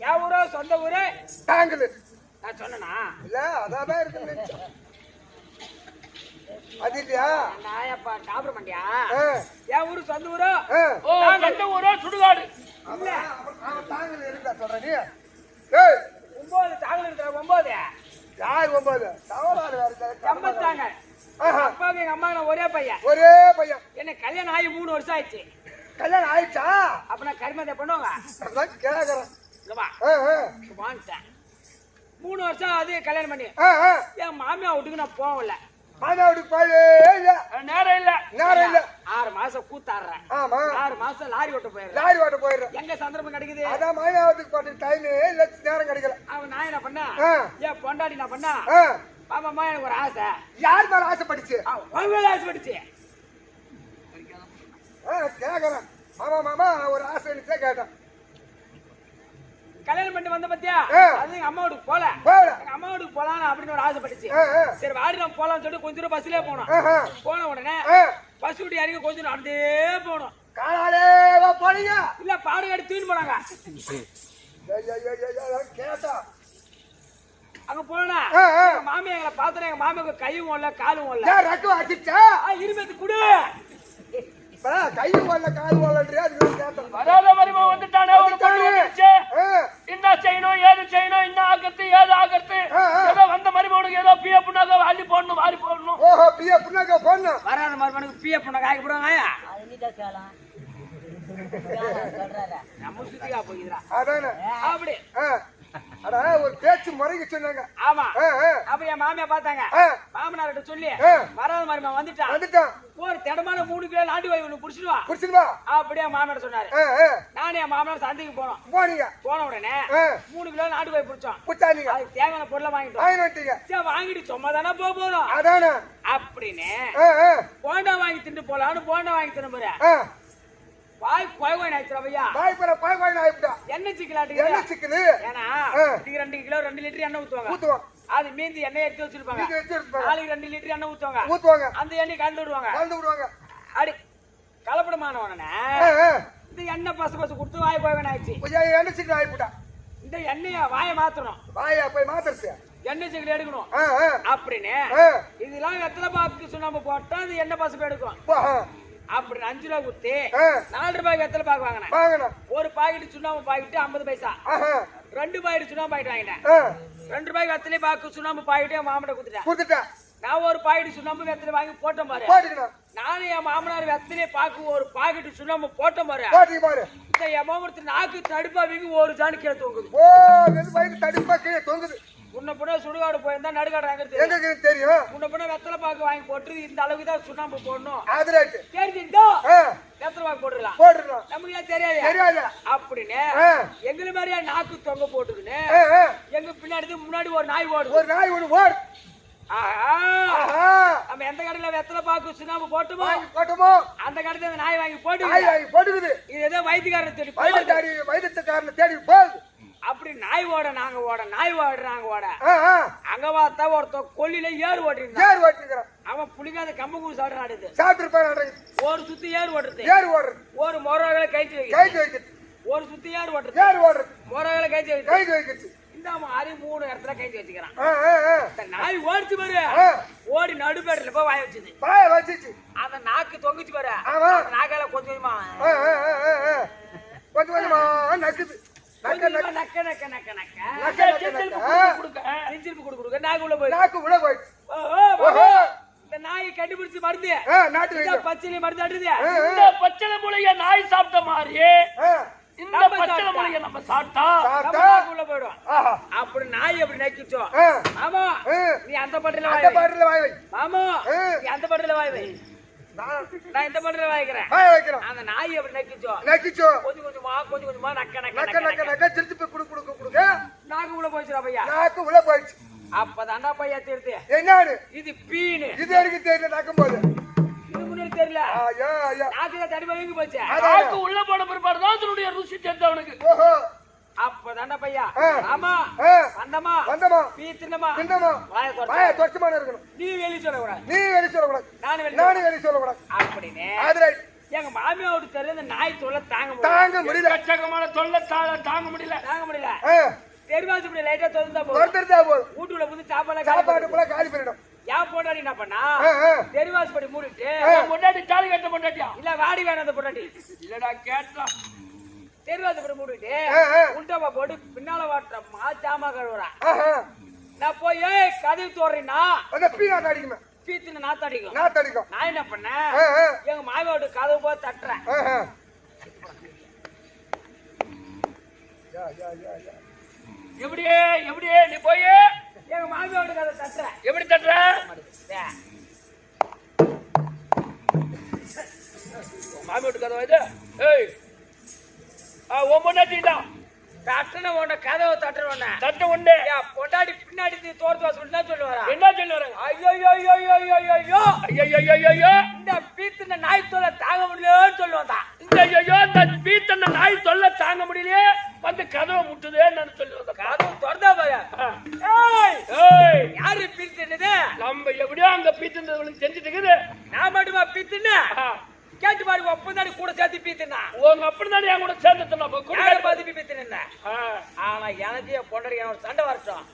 என் ஊரோ சொந்த ஊரு தாங்கல். நான் சொன்னா இல்ல அதான் இருக்கு. அது இல்லையா நாயப்பா காபர் மண்டியா? என் ஊரு சொந்த ஊரோ சொந்த ஊரோ சுடுகாடு இல்ல. தாங்கல் இருக்கா சொல்ற நீ? 9 தாங்கல் இருக்கிற 9. யார் 9? தவறாரு வேற சம்பத்தாங்க. அப்பாவுக்கு எங்க அம்மா ஒரே பையன். ஒரே பையன். என்ன கல்யாணம் ஆகி 3 வருஷம் ஆயிடுச்சு. கல்யாணம் ஆயிடுச்சா? அப்ப நான் கர்மத்தை பண்ணுவாங்க. அதான் கேக்குறேன். இல்லவா? வாங்கிட்டேன். 3 வருஷம் அது கல்யாணம் பண்ணி என் மாமியா வீட்டுக்கு நான் போகல. மாமியா வீட்டுக்கு போகவே இல்ல. நேரம் இல்ல. 6 மாசம் கூத்தாடுறேன். ஆமா 6 மாசம் லாரி ஓட்ட போயிடுறேன். லாரி ஓட்ட போயிடுறேன். எங்க சந்தர்ப்பம் கிடைக்குது? அதான் மாமியா வீட்டுக்கு போட்டு டைமே இல்ல, நேரம் கிடைக்கல. அவன் நான் என்ன பண்ணா ஏன் பொண்டாடி நான் பண்ணா மாமா எனக்கு ஒரு ஆசை. யார் மேல ஆசைப்பட்டுச்சு? ஆசைப்பட்டுச்சு. கேக்குறேன். மாமா மாமா ஒரு ஆசை இருந்துச்சா கேட்டேன். கல்யாணம் பண்ணி வந்த பத்தியா அது எங்க அம்மா வீட்டுக்கு போல. எங்க அம்மா வீட்டுக்கு போலாம் அப்படின்னு ஒரு ஆசைப்பட்டுச்சு. சரி வாடி நம்ம போலாம்னு சொல்லிட்டு கொஞ்ச தூரம் பஸ்லயே போனோம். போன உடனே பஸ் விட்டு இறங்கி கொஞ்சம் நடந்தே போனோம். காலாலே போனீங்க இல்ல பாடுகாடி தூக்கி போனாங்க. கேட்டா அங்க போனா மாமியா எங்களை பார்த்தோம். எங்க மாமியாவுக்கு கையும் இல்ல காலும் இல்ல. ரக்கு அடிச்சா இருபத்து குடு கையும் வரல காலும் வரலன்றியா? அதுக்கு கேட்டேன். வராத மருமக வந்துட்டானே. ஒரு பொண்ணு வந்துருச்சு. என்ன செய்யணும் ஏது செய்யணும், என்ன ஆகிறது ஏது ஆகிறது. ஏதோ வந்த மருமகனுக்கு ஏதோ பிய புண்ணாக அள்ளி போடணும், வாரி போடணும். ஓஹோ பிய புண்ணாக போடணும். வராத மருமகனுக்கு பிய புண்ணாக ஆக்கி போடுவாங்க. நம்ம சுத்தியா போகிறா அதானே அப்படி அட ஒரு பேச்சு முறைக்கு சொன்னாங்க. ஆமா அப்ப என் மாமியா பார்த்தாங்க. மாமனார்கிட்ட சொல்லி வராத மருமகன் வந்துட்டான். ஒரு திடமான 3 கிலோ நாட்டு வாய் ஒண்ணு புடிச்சிடுவா அப்படியே மாமனார் சொன்னாரு. நானே என் மாமனார் சந்தைக்கு போனோம். போன உடனே 3 கிலோ நாட்டு வாய் புடிச்சோம். அதுக்கு தேவையான பொருளை வாங்கிட்டோம். வாங்கிட்டு சும்மா தானே போறோம் அப்படின்னு போண்டா வாங்கி தின்னு போலான்னு போண்டா வாங்கி தின்னு போறேன். வாய் கோய் ஆயிடுச்சுயா? எண்ணெய் சிக்கலாட்டு. ஏன்னா 2 கிலோ 2 லிட்டர் எண்ணெய் ஊத்துவாங்க. அது மீந்து எண்ணெய் எடுத்து வச்சிருப்பாங்க. நாளைக்கு 2 லிட்டர் எண்ணெய் ஊத்துவாங்க. அந்த எண்ணெய் கலந்து விடுவாங்க. அடி கலப்படமான உடனே இந்த எண்ணெய் பசு கொடுத்து வாய் கோய் ஆயிடுச்சு. எண்ணெய் சிக்கல் ஆயிப்பா. இந்த எண்ணெய வாயை மாத்தணும். வாயை போய் மாத்திருச்சு. எண்ணெய் சிக்கல் எடுக்கணும் அப்படின்னு இதெல்லாம் வெத்தலை பாக்கு சுண்ணாம்பு போட்டா அது எண்ணெய் பசு எடுக்கும். அப்படி 5 ரூபா குடுத்து 4 ரூபாய்க்கு வெத்தலை பாக்கு வாங்கினேன். ஒரு பாக்கெட் சுண்ணாம்பு பாக்கெட் 50 பைசா. 2 பாக்கெட் சுண்ணாம்பு பாக்கெட் வாங்கிட்டேன். 2 ரூபாய்க்கு வெத்தலை பாக்கு சுண்ணாம்பு பாக்கெட் என் மாமனை குடுத்துட்டேன். நான் ஒரு பாக்கெட் சுண்ணாம்பு வெத்தலை வாங்கி போட்ட பாரு. நானும் என் மாமனார் வெத்தலை பாக்கு ஒரு பாக்கெட் சுண்ணாம்பு போட்ட பாரு. இந்த எமாமரத்து நாக்கு தடுப்பா வீங்கி ஒரு ஜானு கீழே தொங்குது. உன்ன புண்ண சுடுகாடு போயிருந்தா நடுகாடு தெரியும். உன்ன புண்ண வெத்தலை பாக்கு வாங்கி போட்டு இந்த அளவுக்கு தான் சுண்ணாம்பு போடணும். தெரிஞ்சுட்டோ வெத்தலை பாக்கு போட்டுடலாம். நமக்கு ஏன் தெரியாது அப்படின்னு எங்களை மாதிரியா நாக்கு தொங்க போட்டுக்கின்னு எங்க பின்னாடி முன்னாடி ஒரு நாய் ஓடு. நம்ம எந்த கடையில வெத்தலை பாக்கு சுண்ணாம்பு போட்டுமோ அந்த கடையில அந்த நாய் வாங்கி போட்டுக்குது. இது ஏதோ வைத்தியக்காரன் தேடி போகுது. அப்படி நாய் ஓட நாங்க ஓட நாய் ஓடுறாங்க ஓட அங்க பார்த்தா ஒருத்த கொல்லில ஏறு ஓட்டிருக்கான். அவன் புளிக்காத கம்பங்கூழ் சாப்பிடுறான். ஒரு சுத்தி ஏறு ஓடுறது. ஒரு மொரகளை கைச்சு வைக்கிறது. ஒரு சுத்தி ஏறு ஓடுறது. மொரகளை கைச்சு வைக்கிறது. இந்த மாதிரி 3 இடத்துல கைச்சு வச்சுக்கிறான். நாய் ஓடிச்சு பாரு. ஓடி நடுப்பேட்டில போய் வாய வச்சுது. அந்த நாக்கு தொங்குச்சு பாரு. நாக்கால கொஞ்சம் கொஞ்சமா நக்குது. நாய் கண்டுபிடிச்சு மருந்து பச்சளை மருந்து அடுது. பச்சளை மூலைய நாய் சாப்பிட்ட மாதிரி இந்த பச்சளை மூலைய நம்ம சாப்பிட்டா உள்ள போயிடும். அப்படி நாய் அப்படி நக்கிச்சோம். ஆமா நீ அந்த பட்டில வாய் வை. மாமா நீ அந்த பட்டில வாய் வை. நான் இந்த பட்டில வாய்க்கிறேன். அந்த நாய் அப்படி நக்கிச்சோ கொஞ்சம் கொஞ்சமா நக்க திருப்பி குடுக்க நாக்கு உள்ள போயிடுச்சு பையா. நாக்கு உள்ள போயிடுச்சு. அப்பதாண்டா பையா தெரியுது என்னன்னு. இது பீனு. இது எனக்கு தெரியல. நக்கும் போது இது முன்னாடி தெரியல. நாக்கு தடிமா வீங்கி போச்சு. நாக்கு உள்ள போன பிற்பாடு தான் அதனுடைய ருசி தெரிஞ்சவனுக்கு. அப்பதான்டா பையா ஆமா வந்தமா பீத்தினமா வாய தொட்டமான இருக்கணும். நீ வெளி சொல்லக்கூடாது நானும் வெளி சொல்லக்கூடாது அப்படின்னு எங்க மாமியாவோட தெரியல இந்த நாய் தொல்லை தாங்க முடியல. கச்சகமான தொல்லை தாங்க முடியல. தெருவாசி இப்படி லைட்டா தொந்தா போதும் வீட்டுல புது சாப்பாடு காலி பண்ணிடும். ஏன் பொண்டாட்டி என்ன பண்ணா தெருவாசி படி மூடிட்டு பொண்டாட்டி தாலி கட்ட பொண்டாட்டியா இல்ல வாடி வேணும் அந்த பொண்டாட்டி இல்லடா கேட்டா தெருவாசி படி மூடிட்டு உண்டமா போட்டு பின்னால வாட்டுறமா ஜாமா கழுவுறா. நான் போய் கதவு தோறேன்னா அடிக்குமே பீத்தின நாத்தடிக்கும். நான் என்ன பண்ணேன் எங்க மாமியோட கதவு போய் தட்டுறேன். எப்படியே நீ போய் எங்க மாமியோட கதை தட்டுறேன். எப்படி தட்டுற? மாமியோட கதவை இது ஏய் உன் பொண்டாட்டிடா தட்டுன உன்ன கதவை தட்டுறவன தட்ட உண்டு பொண்டாடி பின்னாடி நீ தோர்த்து வாசல் சொல்லுவாரா? என்ன சொல்லுவாங்க? ஐயோ இந்த பீத்தின நாய் தொல்லை தாங்க முடியலன்னு சொல்லுவாங்க. இந்த பீத்தன நாய் தொல்லை தாங்க முடியலையே வந்து கதவை முட்டுதேன்னு சொல்லுவாங்க. கதவு திறந்தா யாரு பீத்தினது? நம்ம எப்படியோ அங்க பீத்தினது தெரிஞ்சுட்டு நான் மட்டுமா பீத்தின கேட்டு பாரு. அப்பதாடி கூட சேர்த்து பீத்தினா உங்க அப்படிதான் என் கூட சேர்ந்து பார்த்து பீத்தின. ஆனா எனக்கு என் பொண்டாடி என்னோட சண்டை வரட்டும்.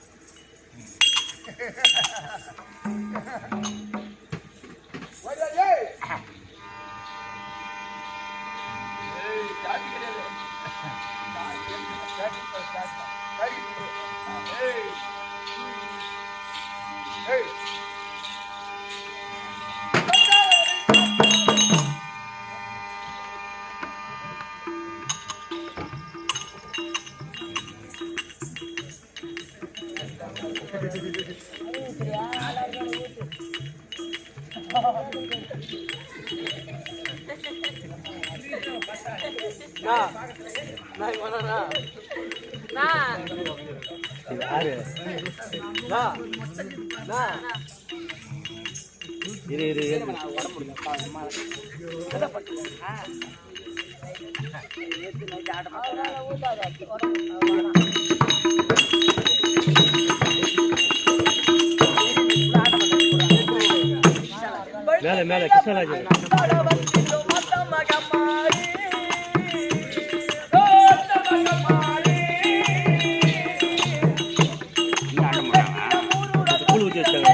மேல மேல கிருஷ்ணராஜ் கூழ் ஊற்றி வச்சாங்க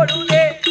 போடுதே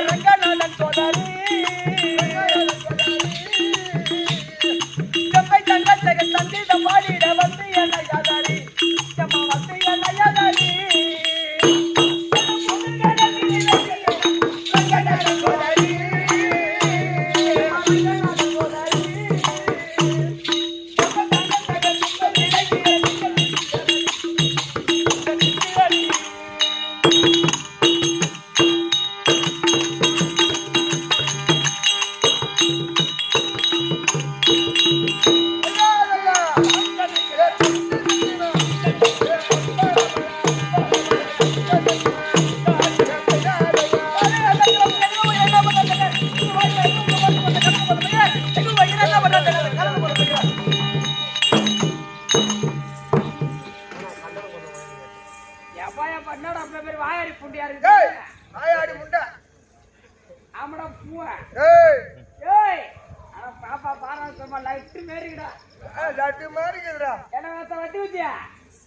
ரங்கநாதன் சோதரி செம்மை தங்கச்சக தந்தித பாடிட வந்து என்ன யாதாரி செம்மா வந்து என்ன யாதாரி ரங்கநாதன் சோதரி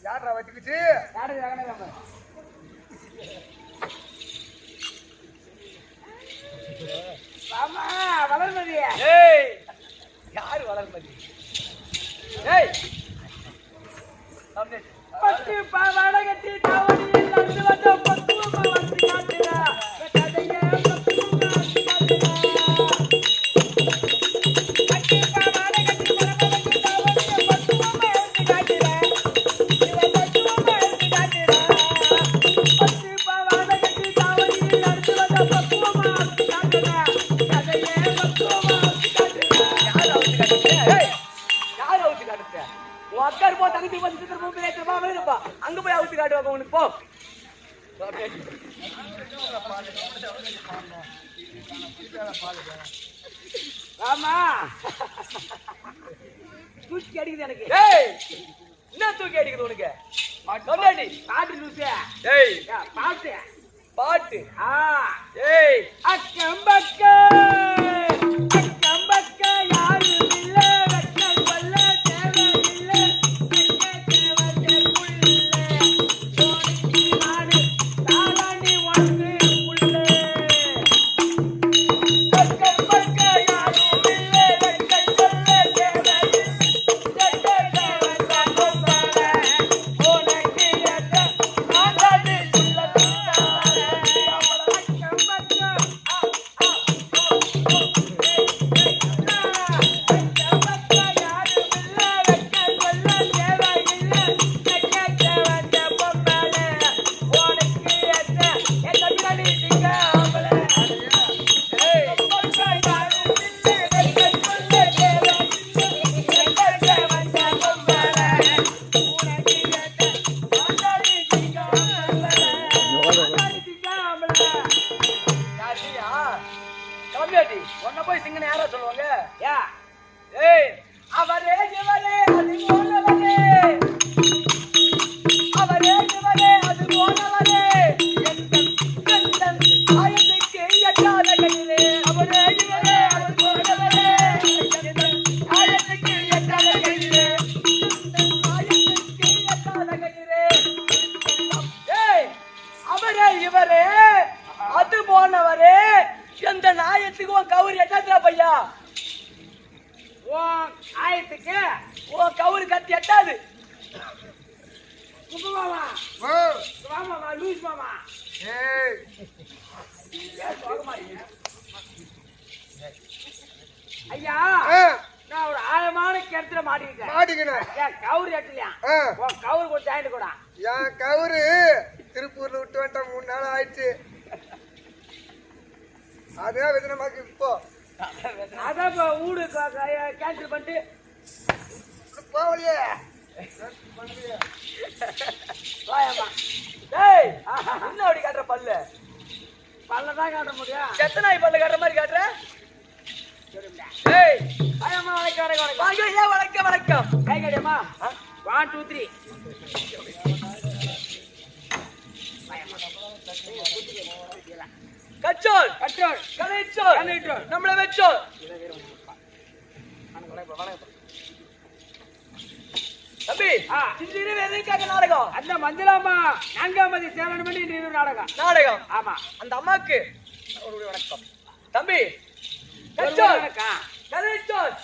யாரா வச்சுக்கிச்சு வளர்மதி யாரு வளர்மதி பத்து பாவாடகத்தி தாவணியில் நடந்து வந்த பக்குவமா வந்து காட்டுறா கதைய அங்க போய் அவுத்து காட்டுவாங்க உனக்கு போ ஆமா தூக்கி அடிக்குது எனக்கு என்ன தூக்கி அடிக்குது உனக்கு பாட்டு லூசு பாட்டு பாட்டு அக்கம்பக்க அக்கம்பக்க யாரும் இல்ல வெக்கம் கொல்ல தேவையில்லை உன்ன போய் சிங்கன யாரா சொல்லுவாங்க அவரே இவரே அது போனவரே அவரே இவரே அது போனவரே ஆயத்துக்கு எட்டாத கையிலே அவரே இவரே அது போனவரே ஆயத்துக்கு எட்டாத கையிலே ஆயத்துக்கு எட்டாத கையிலே அவரே இவரே அது போனவரே எந்த நாயத்துக்கு உன் கவுரு எட்டாதுரா பையா உன் ஆயத்துக்கு உன் கவுரு கத்தி எட்டாது மாமா லூஸ் மாமா ஐயா நான் ஒரு ஆழமான கிணத்துல மாட்டிக்கிட்டேன் கவுரு எட்டலையா உன் கவுரு கொஞ்சம் ஆயிட்டு கூட என் கவுரு திருப்பூர்ல விட்டு வந்துட்டேன் 3 நாள் ஆயிடுச்சு அதான் வெதனமாக்கு இப்போ அதான் ஊடு கேன்சல் பண்ணிட்டு போவலையே வாயம்மா என்ன அப்படி காட்டுற பல்லு பல்லதான் காட்ட முடியும் எத்தனை நாய் பல்லு காட்டுற மாதிரி காட்டுற வாயம்மா வணக்கம் வணக்கம் வணக்கம் வணக்கம் வணக்கம் கை கடியம்மா 1 2 3 கச்சோல் கற்றோல் கலைச்சோல் கலைச்சோல் நம்மள வெச்சோல் தம்பி இந்த எதுக்காக நாடகம் அந்த மஞ்சளாமா 4ஆம் தேதி சேலன் பண்ணி நாடகம் நாடகம் ஆமா அந்த அம்மாக்கு அவருடைய வணக்கம். தம்பி கச்சோல் கச்சோல்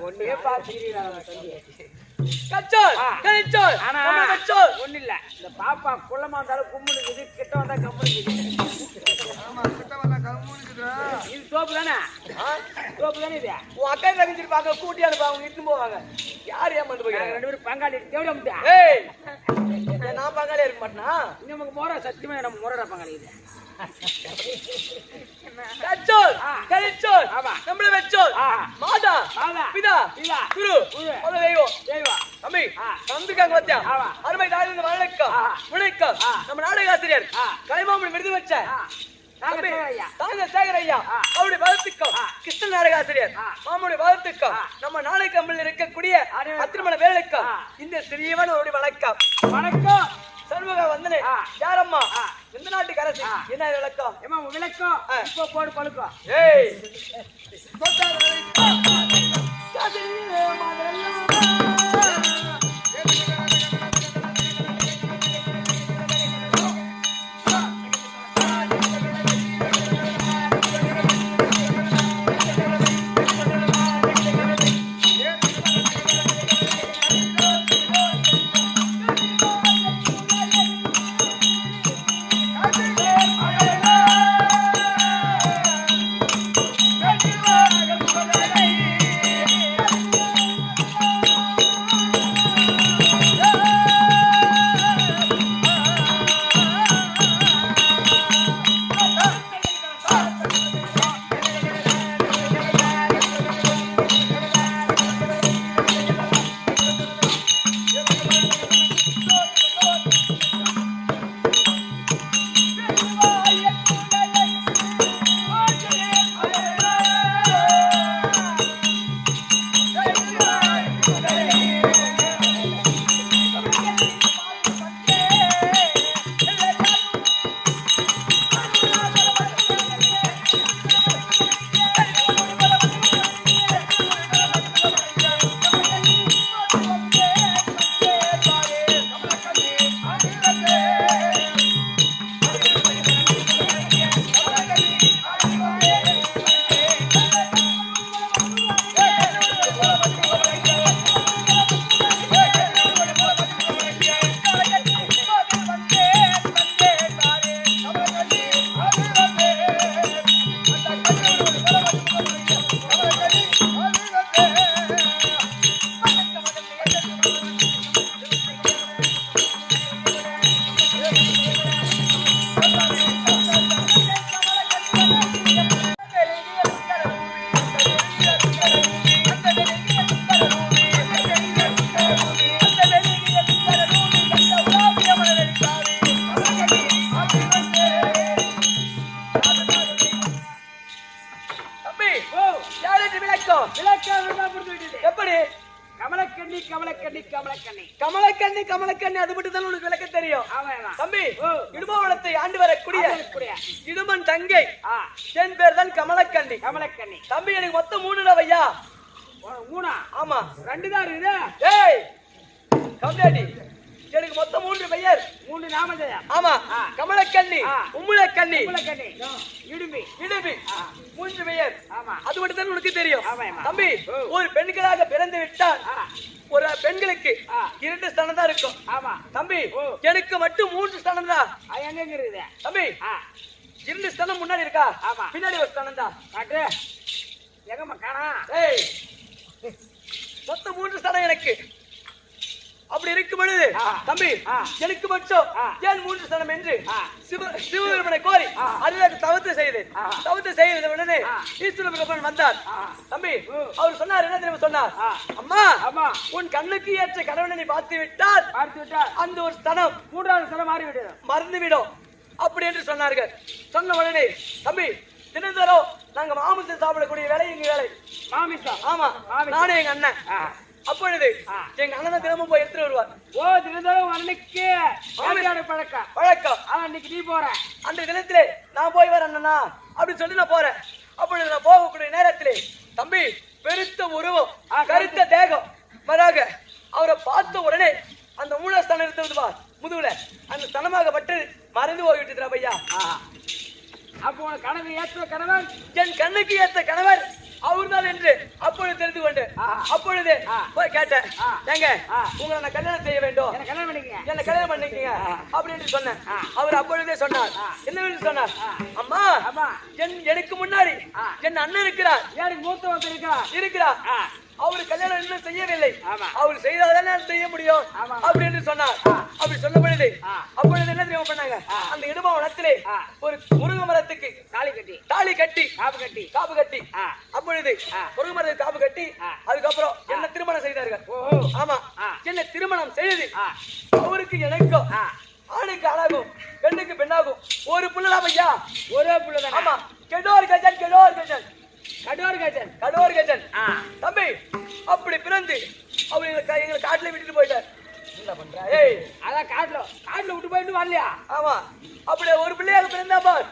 ஒன்னே பாத்துக்கிறீங்களா தம்பி? கச்சோல் கச்சோல் ஆனா கச்சோல் ஒண்ணு இல்ல, இந்த பாப்பா குள்ளமா இருந்தாலும் கும்முனுக்குது, கிட்ட வந்தா கம்முனுக்குது. ஆமா கிட்ட வந்தா கம்முனுக்குதுடா. இது சோப்பு தானே? சோப்பு தானே இது? உன் அக்கா தங்கச்சிருப்பாங்க, கூட்டி அனுப்பாங்க, இட்டுன்னு போவாங்க. யார் ஏமாந்து நாங்க போகிறாங்க? 2 பேரும் பங்காளி தேவடி அமுத்தா. ஏய் நான் பங்காளியா இருக்க மாட்டேனா? நமக்கு மோர சத்தியமா நம்ம மோரடா பங்காளி இது. கச்சோல் கச்சோல் ஆமா. நம்மள வெச்சோல் மாதா மாதா பிதா பிதா குரு குரு தெய்வம் தேவா தம்பி வந்துக்காங்க வத்தியா ஆமா. அருமை தாழ்ந்த வணக்கம் வணக்கம் நம்ம நாடக ஆசிரியர் கலைமாமணி விருது வச்ச தம்பி தாங்க சேகர் ஐயா அவருடைய வாழ்த்துக்கள் கிருஷ்ண நாடக ஆசிரியர் மாமுடைய வாழ்த்துக்கள் நம்ம நாடக கம்பெனியில் இருக்கக்கூடிய அத்திரமண வேலைக்கும் இந்த சிறியவன் அவருடைய வணக்கம் வணக்கம் சண்முக வந்தனே யாரம்மா இந்த நாட்டுக்கு அரசு என்ன விளக்கம் ஏமா விளக்கம் இப்போ போடு பழுக்கம். ஏய் எப்படி கமலக்கண்ணி கமலக்கண்ணி கமலக்கண்ணி கமலக்கண்ணி கமலக்கண்ணி அது மட்டும் தான் உனக்கு விளக்க தெரியும் தம்பி. இடுமவளத்தை ஆண்டு வரக்கூடிய இடுமன் தங்கை என் பேர் தான் கமலக்கண்ணி. கமலக்கண்ணி தம்பி எனக்கு மொத்தம் 3 ஐயா. 3? ஆமா 2 தான் இருக்குது. ஏய் கம்டாடி எனக்கு மொத்தம் 3 பெயர். 3 நாமதேயம். ஆமா கமலக்கண்ணி உம்முலக்கண்ணி கமலக்கண்ணி இடுமி இடுமி 3 பெயர். ஆமா அது மட்டும் தான் உனக்கு தெரியும் ஆமா தம்பி. ஒரு பெண்களாக பிறந்து விட்டால் ஒரு பெண்களுக்கு 2 ஸ்தானம் தான் இருக்கும். ஆமா தம்பி எனக்கு மட்டும் 3 ஸ்தானம் தான். எங்க இருக்குது தம்பி 2 ஸ்தானம் முன்னாடி இருக்கா? ஆமா பின்னாடி ஒரு ஸ்தானம் தான். காட்டு எங்கம்மா காணா? ஏய் மொத்தம் 3 ஸ்தானம் எனக்கு. அப்படி இருக்கும் பொழுது தம்பி எனக்கு மட்டும் ஏன் 3 ஸ்தானம் என்று சிவபெருமனை கோரி அதில் தவத்து செய்தேன். தவத்து செய்த உடனே ஈஸ்வர பிரபன் வந்தார். தம்பி அவர் சொன்னார், என்ன தெரியுமா சொன்னார்? அம்மா உன் கண்ணுக்கு ஏற்ற கணவனை நீ பார்த்து விட்டால் அந்த ஒரு ஸ்தானம் 3வது ஸ்தானம் மாறிவிடும், மறந்துவிடும் அப்படி என்று சொன்னார்கள். சொன்ன உடனே தம்பி தினந்தோறும் நாங்க மாமிசம் சாப்பிடக்கூடிய வேலை எங்க வேலை மாமிசம். ஆமா நானே எங்க அண்ணன். அப்பொழுது எங்க அண்ணன் தினமும் போய் எடுத்துட்டு வருவார். தினந்தோறும் அன்னைக்கு பழக்கம் பழக்கம். அன்னைக்கு நீ போற அந்த தினத்திலே நான் போய் வர அண்ணனா அப்படின்னு சொல்லி நான் போறேன். அப்பொழுது நான் போகக்கூடிய நேரத்திலே தம்பி பெருத்த உருவம் கருத்த தேகம் வராக அவரை பார்த்த உடனே அந்த மூலஸ்தானம் இருக்கிறது முதுகுல அந்த ஸ்தனமாகப்பட்டு மறந்து போய்விட்டு ஐயா. அப்போ உனக்கு கனவு ஏற்ற கணவன் என் கண்ணுக்கு ஏற்ற கணவர் அவர்தான் என்று அப்பொழுது தெரிந்து கொண்டு அப்பொழுது போய் கேட்டேன், ஏங்க உங்களை நான் கல்யாணம் செய்ய வேண்டும், என்ன கல்யாணம் பண்ணிக்கங்க, என்ன கல்யாணம் பண்ணிக்கங்க அப்படின்னு சொன்னேன். அவர் அப்பொழுதே சொன்னார், என்னவென்று சொன்னார், அம்மா எனக்கு முன்னாடி என் அண்ணன் இருக்கிறார், யாருக்கு மூத்த வந்து இருக்கிறார், அவரு கல்யாணம் இன்னும் செய்யவில்லை, அவர் செய்தால்தான் நான் செய்ய முடியும் அப்படி என்று சொன்னார். அப்படி சொன்ன பொழுது அப்பொழுது என்ன தெரியுமா பண்ணாங்க, அந்த இடுமாவனத்திலே ஒரு முருங்க மரத்துக்கு தாலி கட்டி காப்பு கட்டி அப்பொழுது முருங்க மரத்துக்கு காப்பு கட்டி அதுக்கப்புறம் என்ன திருமணம் செய்தார்கள். ஆமா, என்ன திருமணம் செய்து அவருக்கு எனக்கும் ஆணுக்கு ஆணாகும் பெண்ணுக்கு பெண்ணாகும் ஒரு புள்ளலாம் ஐயா, ஒரே புள்ளதான். ஆமா, கெடோர் கஜன் கெடோர் கஜன் கடோர் கஜன் தம்பி அப்படி பிறந்து அவர் எங்களை காட்டுல விட்டுட்டு போயிட்டார். என்ன பண்ற? ஏய், அதான் காட்டுல விட்டு போயிட்டு வரலையா? ஆமா, அப்படி ஒரு பிள்ளையாக பிறந்தா பார்.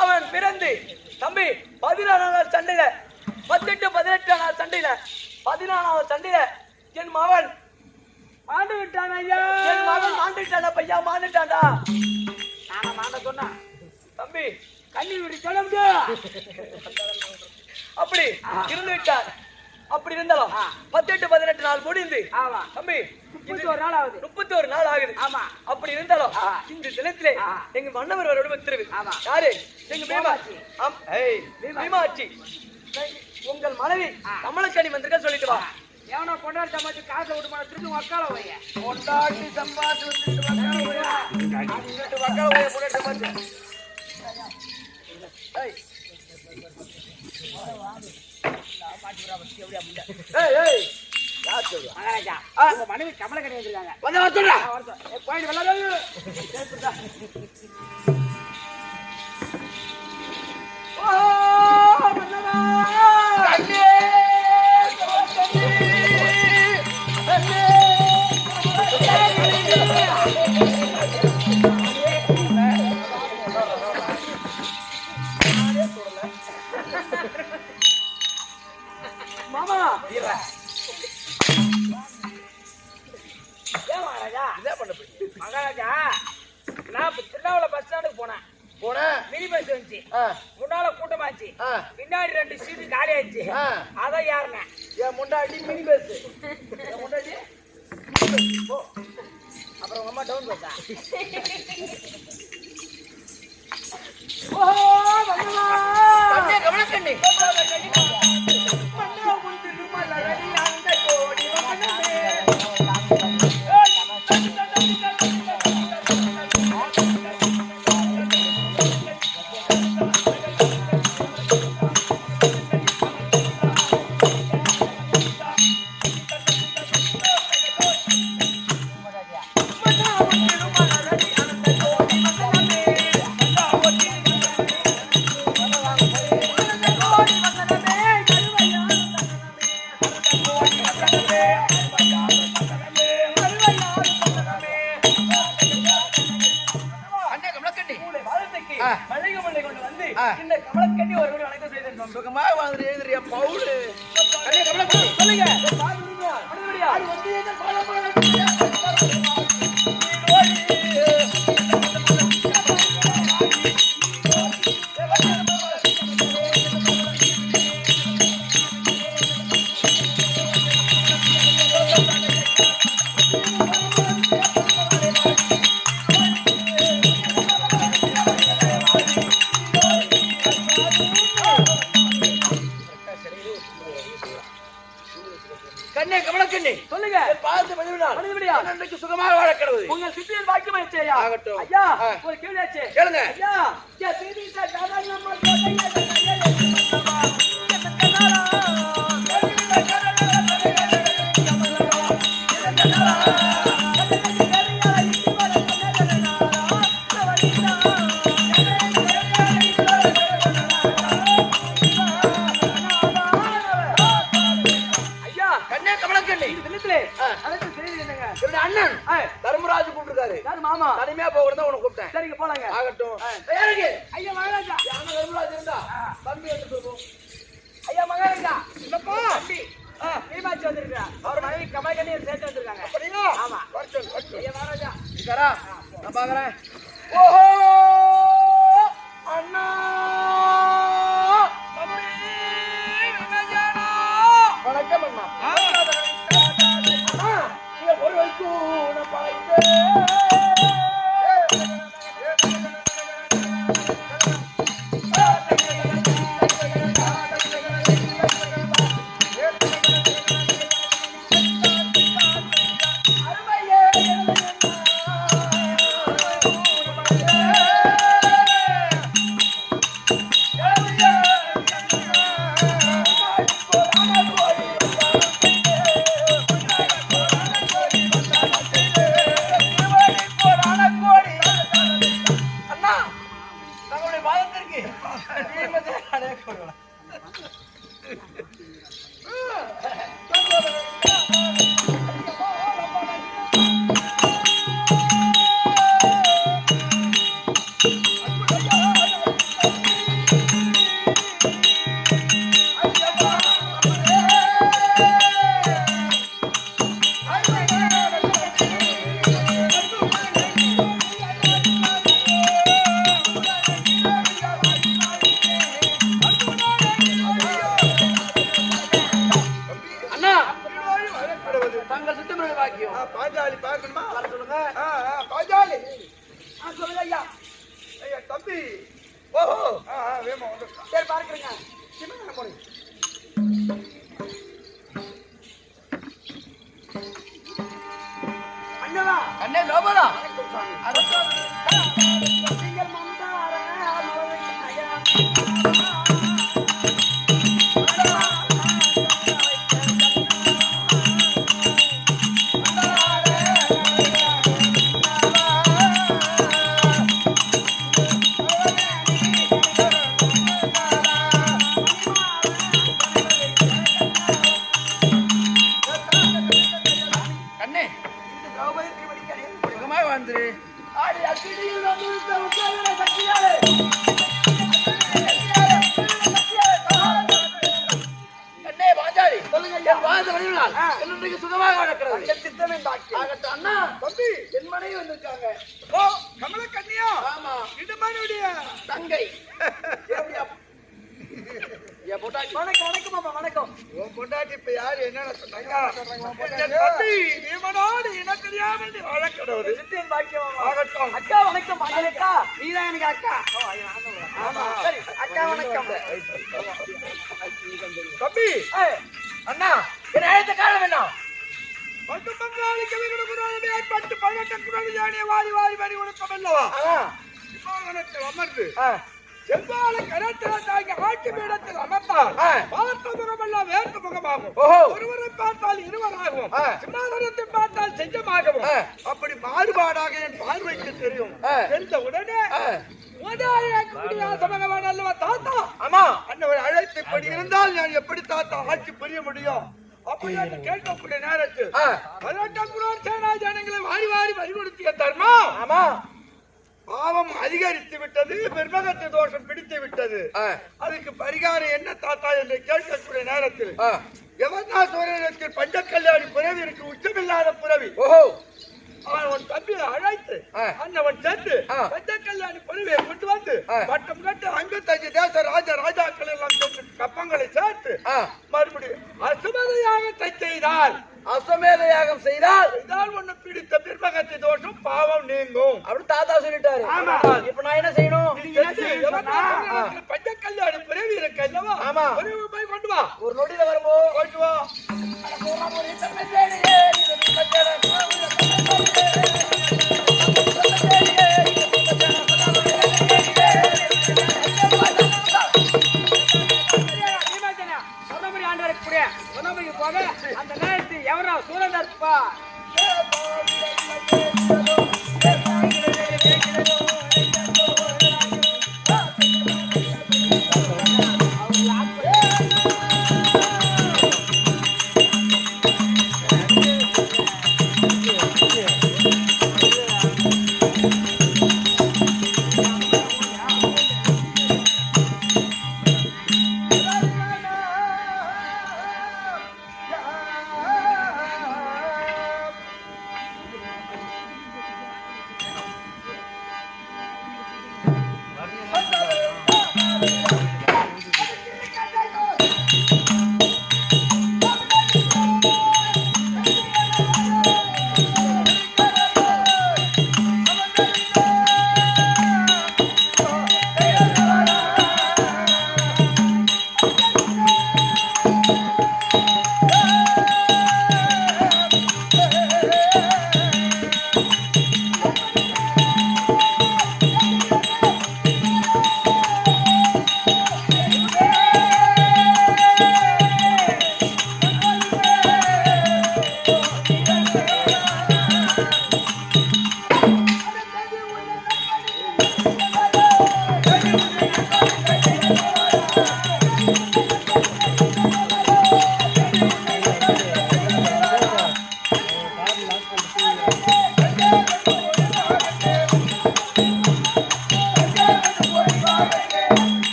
அவன் பிறந்து தம்பி 14 நாள் சண்டையில 18 நாள் சண்டையில 14 சண்டையில என் மகன் மாண்டு விட்டான் ஐயா. என் மகன் மாண்டுட்டானா பையா, மாண்டுட்டான்டா. நானா மாண்ட சொன்னா தம்பி கண்ணி விட்டு சொல்ல முடியும். அப்படி இருந்து விட்டார். அப்படி இருந்தாலும் 18 நாள் முடிந்து தம்பி 31 நாள் ஆகுது. ஆமா, அப்படி இருந்தாலும் இந்த தினத்திலே எங்க மன்னவர் வரோட திருவி யாரு, எங்க பீமாட்சி உங்கள் மனைவி கமலக்கணி வந்திருக்க சொல்லிட்டு வா. எவனோ கொண்டாடி சம்பாதிச்சு காசை விட்டு போன திருப்பி வக்கால வைய கொண்டாடி சம்பாதிச்சு வக்கால வைய போட்டு சம்பாதிச்சு மனைவி கமலக்கணி வந்திருக்காங்க. மாமா மகாராஜா, நான் திருநாவள பஸ் ஸ்டாண்டுக்கு போனேன். மினி பஸ் வந்துச்சு, முன்னால கூட்டமாச்சு, பின்னாடி 2 சீட்டு காலி ஆயிடுச்சு. அதான் யாருங்க என் முன்னாடி மினி பஸ், என் முன்னாடி. அப்புறம் உங்க அம்மா டவுன் பஸ்ஸா? கமலக்கண்ணி மல்லிகை கொண்டு வந்து இந்த கமலக்கண்ணி ஒரு வணக்கம் செய்திருக்கோம். சுகமா வாழ்ந்து எழுதுறியா பவுடு சொல்லுங்க. கண்ணே கமலக்கண்ணி சொல்லுங்க. பார்த்து மதிவிடா அன்னைக்கு சுகமாக வாழ கடவுள் உங்கள் சித்தியின் பாக்கியம் ஆயிடுச்சு ஐயா. ஆகட்டும் ஐயா, ஒரு கேள்வி ஆச்சு கேளுங்க ஐயா. அண்ணன் தர்மராஜ் கூப்பிட்டுருக்காரு. மாமா தனிமையா போகிறதா உனக்கு கூப்பிட்டேன். சரிங்க போலாங்க. ஆகட்டும் ஐயா. மகாராஜா தர்மராஜ் இருந்தா தம்பி வந்து சொல்லுவோம். ஐயா மகாராஜா இல்லப்பா தம்பி மீமாச்சி வந்திருக்கா. அவர் மனைவி கமலக்கண்ணி சேர்த்து வந்திருக்காங்க. அப்படியா? ஆமா. ஐயா மகாராஜா இருக்காரா? நான் பாக்குறேன். ஓஹோ அண்ணா வணக்கம் அண்ணா. நீங்க ஒரு வைக்கூட பாய்ந்தே தங்கள் சுத்தமிழ் வாக்கியம். பாஞ்சாலி பார்க்கணுமா? வர சொல்லுங்க. பாஞ்சாலி சொல்லுங்க ஐயா. ஐயா தம்பி. ஓஹோ வேமா வந்து சரி பார்க்குறேங்க. சின்ன போடுங்க. அண்ணா அண்ணே லோபரா நீங்கள் மந்தார ஐயா சுகமாக நடக்கிறது. திட்டமே அண்ணா தம்பி என் மனைவி வந்திருக்காங்க. ஓ கமல கன்னியா? ஆமா இடமானுடைய தங்கை. வணக்கம் வணக்கம் மாமா வணக்கம். உன் பொண்டாட்டி இப்ப யாரு என்னன்னு சொன்னாங்க? தம்பி இவனோடு இன தெரியாமல் நீ வழக்கடவுது. சித்தியின் பாக்கியம் ஆகட்டும். அக்கா வணக்கம் பாக்கியக்கா. நீதான் எனக்கு அக்கா. ஆமா சரி அக்கா வணக்கம். தம்பி அண்ணா என்ன அழைத்த காரணம் என்ன? பட்டு பங்காளி கவிஞர் குரானே பட்டு பழக்க குரானே யானே வாரி வாரி வாரி உனக்கு அல்லவா? விமானத்தில் அமர்ந்து செவ்வாழை கரத்தில் தாங்கி ஆட்சி பீடத்தில் அமர்ந்தால் பார்த்த முகமெல்லாம் வேர்த்த முகமாகும். ஒருவரை பார்த்தால் இருவராகும். சிம்மாசனத்தை பார்த்தால் செஞ்சமாகவும். அப்படி மாறுபாடாக என் பார்வைக்கு தெரியும். தெரிந்த உடனே முதலாளியாகக்கூடிய அல்லவா தாத்தா? ஆமா அண்ணவர் அழைத்து இப்படி இருந்தால் நான் எப்படி தாத்தா ஆட்சி புரிய முடியும்? அப்படி என்று கேட்கக்கூடிய நேரத்தில் சேனாஜனங்களை வாரி வாரி வரி கொடுத்திய தர்மம். ஆமா பாவம் அதிகரித்து விட்டது. பெருமகத்து தோஷம் பிடித்து விட்டது. அதுக்கு பரிகாரம் என்ன தாத்தா என்று கேட்கக்கூடிய நேரத்தில் யவனாசுரத்தில் பஞ்ச கல்யாணி புறவி இருக்கு. உச்சமில்லாத புறவி. அவன் தம்பியை அழைத்து அண்ணவன் சென்று பஞ்ச கல்யாணி புறவியை கொண்டு வந்து பட்டம் கட்டு 55 தேச ராஜாக்கள் எல்லாம் கப்பங்களை சேர்த்து மறுபடியும் அசுமத யாகத்தை செய்தால் ஒண்ணு பிடித்த பிற்பகத்தை தோஷம் பாவம் நீங்கும் அப்படி தாத்தா சொல்லிட்டாரு. இப்ப நான் என்ன செய்யணும்? பஞ்ச கல்யாணி பிறவி இருக்கு அல்லவா? ஆமா போய் கொண்டு வா. ஒரு நொடியில வரும்போ கொண்டு வா. அந்த நேரத்தில் எவரா சூழலற்பா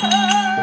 Ah!